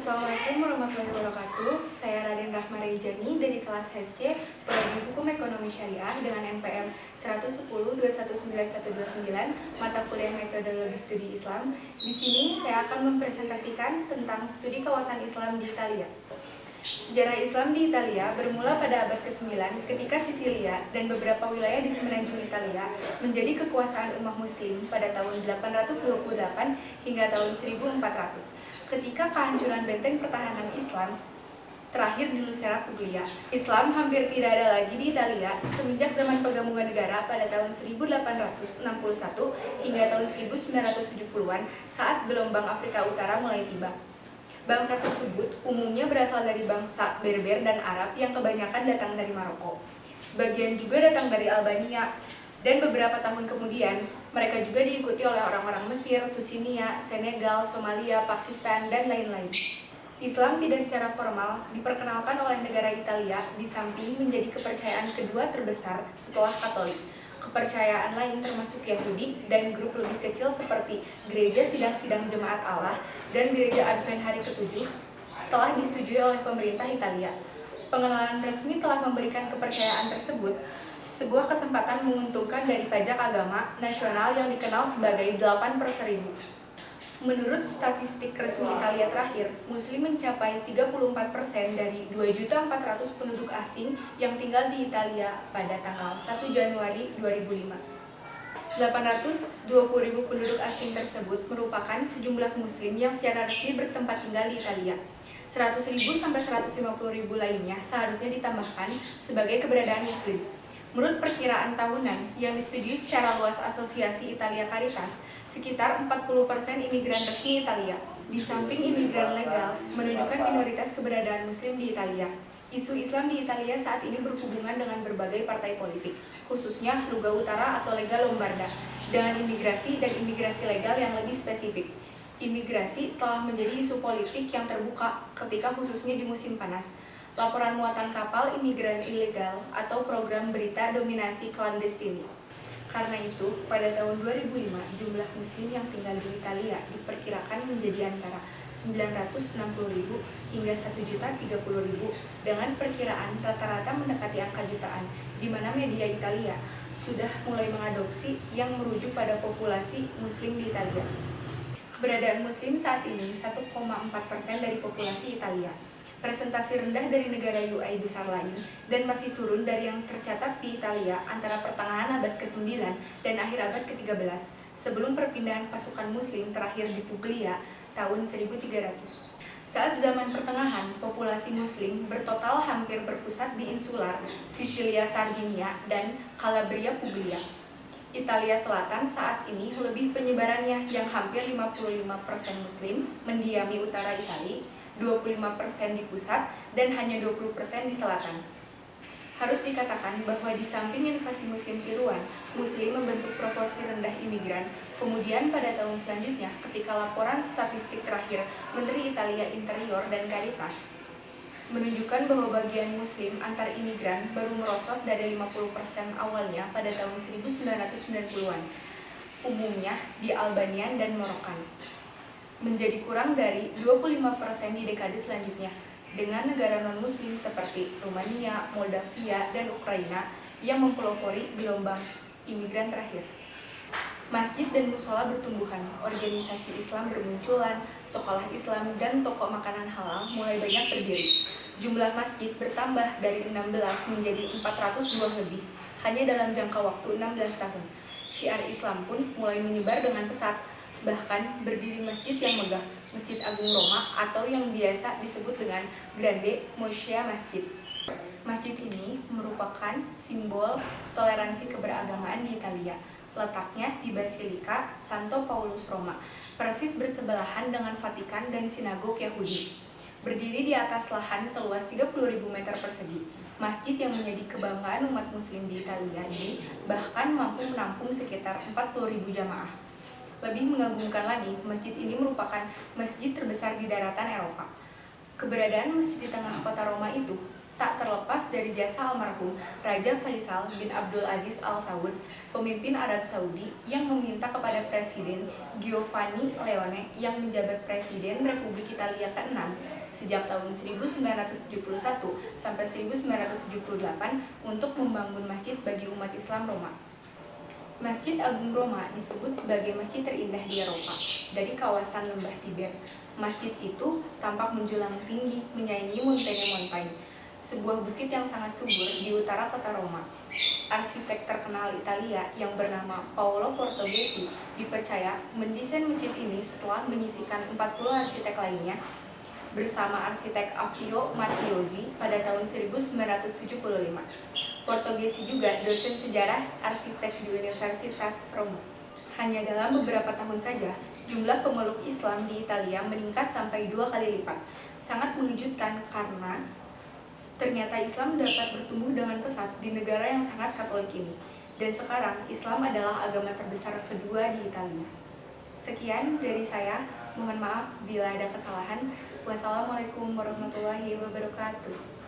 Assalamualaikum warahmatullahi wabarakatuh. Saya Raden Rahma Rejani dari kelas HSC Prodi Hukum Ekonomi Syariah dengan NPM 110219129 mata kuliah Metodologi Studi Islam. Di sini saya akan mempresentasikan tentang studi kawasan Islam di Italia. Sejarah Islam di Italia bermula pada abad ke-9 ketika Sisilia dan beberapa wilayah di semenanjung Italia menjadi kekuasaan umat muslim pada tahun 828 hingga tahun 1400 ketika kehancuran benteng pertahanan Islam terakhir di Lucera Puglia. Islam hampir tidak ada lagi di Italia semenjak zaman Pagabungan Negara pada tahun 1861 hingga tahun 1970-an saat gelombang Afrika Utara mulai tiba. Bangsa tersebut umumnya berasal dari bangsa Berber dan Arab yang kebanyakan datang dari Maroko. Sebagian juga datang dari Albania, dan beberapa tahun kemudian mereka juga diikuti oleh orang-orang Mesir, Tusinia, Senegal, Somalia, Pakistan, dan lain-lain. Islam tidak secara formal diperkenalkan oleh negara Italia di samping menjadi kepercayaan kedua terbesar setelah Katolik. Kepercayaan lain termasuk Yahudi dan grup lebih kecil seperti Gereja Sidang-Sidang Jemaat Allah dan Gereja Advent Hari Ketujuh telah disetujui oleh pemerintah Italia. Pengenalan resmi telah memberikan kepercayaan tersebut sebuah kesempatan menguntungkan dari pajak agama nasional yang dikenal sebagai 8/1000. Menurut statistik resmi Italia terakhir, Muslim mencapai 34% dari 2.400.000 penduduk asing yang tinggal di Italia pada tanggal 1 Januari 2005. 820.000 penduduk asing tersebut merupakan sejumlah Muslim yang secara resmi bertempat tinggal di Italia. 100.000 sampai 150.000 lainnya seharusnya ditambahkan sebagai keberadaan Muslim. Menurut perkiraan tahunan yang disetujui secara luas Asosiasi Italia Caritas, sekitar 40% imigran resmi Italia. Di samping imigran legal menunjukkan minoritas keberadaan Muslim di Italia. Isu Islam di Italia saat ini berhubungan dengan berbagai partai politik, khususnya Lega Utara atau Lega Lombarda, dengan imigrasi dan imigrasi legal yang lebih spesifik. Imigrasi telah menjadi isu politik yang terbuka ketika khususnya di musim panas. Laporan muatan kapal imigran ilegal atau program berita dominasi klandestini. Karena itu, pada tahun 2005, jumlah Muslim yang tinggal di Italia diperkirakan menjadi antara 960.000 hingga 1.030.000 dengan perkiraan rata-rata mendekati angka jutaan, di mana media Italia sudah mulai mengadopsi yang merujuk pada populasi Muslim di Italia. Keberadaan Muslim saat ini 1,4% dari populasi Italia. Presentasi rendah dari negara UI besar lain dan masih turun dari yang tercatat di Italia antara pertengahan abad ke-9 dan akhir abad ke-13 sebelum perpindahan pasukan Muslim terakhir di Puglia tahun 1300. Saat zaman pertengahan, populasi Muslim bertotal hampir berpusat di insular Sisilia, Sardinia, dan Calabria, Puglia. Italia Selatan saat ini lebih penyebarannya yang hampir 55% Muslim mendiami utara Italia, 25% di pusat, dan hanya 20% di selatan. Harus dikatakan bahwa di samping invasi Muslim tiruan, Muslim membentuk proporsi rendah imigran. Kemudian pada tahun selanjutnya, ketika laporan statistik terakhir Menteri Italia Interior dan Caritas menunjukkan bahwa bagian Muslim antar imigran baru merosot dari 50% awalnya pada tahun 1990-an, umumnya di Albania dan Morokan, menjadi kurang dari 25% di dekade selanjutnya, dengan negara non-muslim seperti Rumania, Moldavia, dan Ukraina yang mempelopori gelombang imigran terakhir. Masjid dan musola bertumbuhan, organisasi Islam bermunculan, sekolah Islam dan toko makanan halal mulai banyak berdiri. Jumlah masjid bertambah dari 16 menjadi 400 buah lebih, hanya dalam jangka waktu 16 tahun. Syiar Islam pun mulai menyebar dengan pesat. Bahkan berdiri masjid yang megah, Masjid Agung Roma atau yang biasa disebut dengan Grande Moscia Masjid. Masjid ini merupakan simbol toleransi keberagamaan di Italia. Letaknya di Basilika Santo Paulus Roma, persis bersebelahan dengan Vatikan dan sinagog Yahudi. Berdiri di atas lahan seluas 30.000 meter persegi, masjid yang menjadi kebanggaan umat Muslim di Italia ini bahkan mampu menampung sekitar 40.000 jamaah. Lebih mengagumkan lagi, masjid ini merupakan masjid terbesar di daratan Eropa. Keberadaan masjid di tengah kota Roma itu tak terlepas dari jasa almarhum Raja Faisal bin Abdul Aziz Al Saud, pemimpin Arab Saudi yang meminta kepada Presiden Giovanni Leone yang menjabat Presiden Republik Italia ke-6 sejak tahun 1971 sampai 1978 untuk membangun masjid bagi umat Islam Roma. Masjid Agung Roma disebut sebagai masjid terindah di Eropa dari kawasan lembah Tiber. Masjid itu tampak menjulang tinggi menyaingi Montene Montaigne, sebuah bukit yang sangat subur di utara kota Roma. Arsitek terkenal Italia yang bernama Paolo Portoghesi dipercaya mendesain masjid ini setelah menyisihkan 40 arsitek lainnya bersama arsitek Avio Mattiozzi pada tahun 1975. Portoghesi juga dosen sejarah arsitek di Universitas Roma. Hanya dalam beberapa tahun saja, jumlah pemeluk Islam di Italia meningkat sampai 2 kali lipat. Sangat mengejutkan karena ternyata Islam dapat bertumbuh dengan pesat di negara yang sangat Katolik ini. Dan sekarang Islam adalah agama terbesar kedua di Italia. Sekian dari saya, mohon maaf bila ada kesalahan. Wassalamualaikum warahmatullahi wabarakatuh.